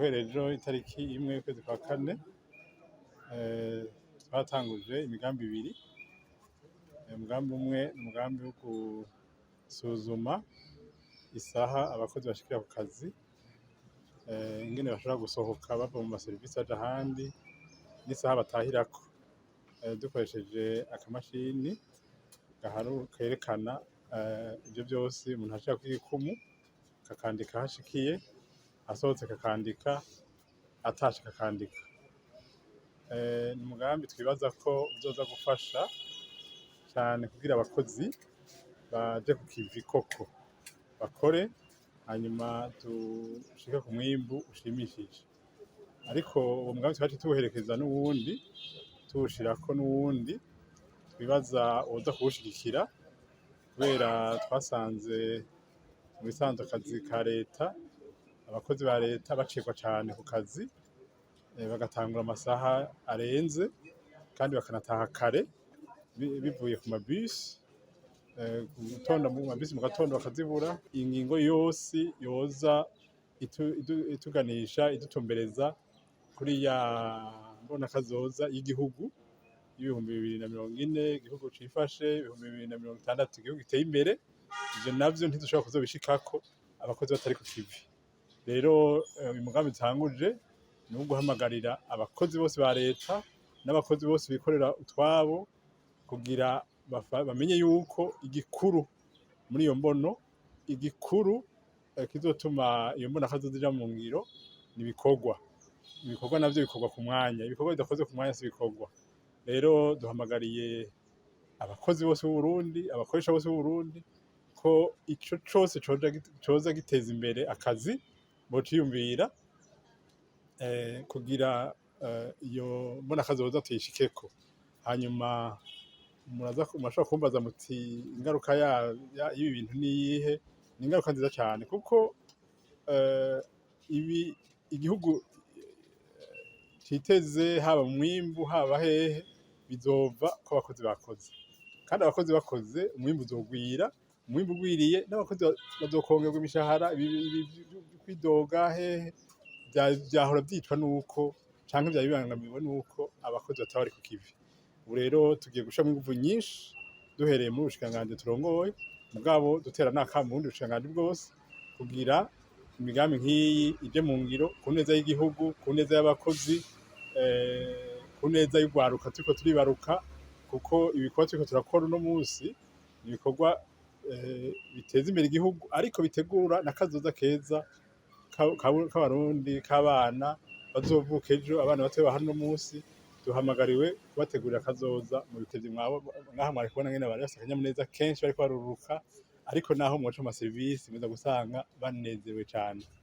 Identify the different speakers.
Speaker 1: Guhera ejo itariki 1 y'ukwezi kwa kane twatanguje imigambi ibiri. Umugambi umwe n'umugambi wo gusuzuma isaha abakozi bashikira ku kazi, ingene bashobora gusohoka bava mu maserivisi baja ahandi n'isaha batahirako, dukoresheje akamashini kerekana ivyo vyose umuntu ashirako igikumu, kakandika aho ashikiye, asohotse kakandika, atashe kakandika. Ni umugambi twibaza ko uzoza gufasha cane kugira abakozi baje ku kivi koko, bakore hanyuma dushike ku mwimbu ushimishije. Ariko uwo mugambi twaciye tuwuherekeza n'uwundi, tuwushirako n'uwundi twibaza uwoza kuwushigikira, kubera twasanze mu bisanzwe akazi ka leta, abakozi ba leta bacikwa cane ku kazi, bagatangura amasaha arenze kandi bakanataha kare bivuye ku mabisi, gutonda mu mabisi mu gatondo bakazibura. Ingingo yose yoza ituganisha, idutumbereza kuri ya mbonakazoza y'igihugu y'ibihumbi 2040, igihugu cifashe, 2060, igihugu giteye imbere. Ivyo navyo ntidushobora kuzobishikako abakozi batari ku kivi. Rero uyu mugambi dutanguje ni uwo guhamagarira abakozi bose ba leta n'abakozi bose bikorera utwabo kugira bamenye yuko igikuru muri iyo mbono, igikuru kizotuma iyo mbonakazoza ija mu ngiro ni ibikorwa. Ibikorwa navyo bikorwa ku mwanya, ibikorwa bidakoze ku mwanya si ibikorwa. Rero duhamagariye abakozi bose b'u Burundi, abakoresha bose b'u Burundi ko ico cose coza giteza imbere akazi bociyumvira kugira iyo mbonakazoza tuyishikeko. Hanyuma murashobora kumbaza muti ingaruka y'ibi bintu niyihe? Ni ingaruka nziza cane kuko ibi igihugu citeze haba mu mwimbu haba hehe bizova ko abakozi bakoze, kandi abakozi bakoze umwimbu uzogwira. Umwimbu ugwiriye n'abakozi bazokongerwa imishahara. Kwidoga hehe vyahora vyicwa nuko canke vyari bibangamiwe nuko abakozi bataba bari ku kivi. Ubu rero tugiye gushiramwo inguvu nyinshi duhereye muri ubushikiranganji turongoye, mugabo dutera n'akamo mu bundi bushikiranganji bwose kugira imigambi nk'iyi ije mu ngiro ku neza y'igihugu, ku neza y'abakozi, ku neza y'urwaruka turiko turibaruka, kuko ibikorwa turiko turakora uno musi ni ibikorwa biteza imbere igihugu, ariko bitegura n'akazoza keza k'abarundi, k'abana bazovuka ejo, abana batoya ba hano musi. Duhamagariwe kubategurira akazoza mu bitevye. Ngaha mwari kubona ngene bari bafise akanyamuneza kenshi bariko baruruka, ariko naho mwoca mu maserivisi muza gusanga banezerewe cane.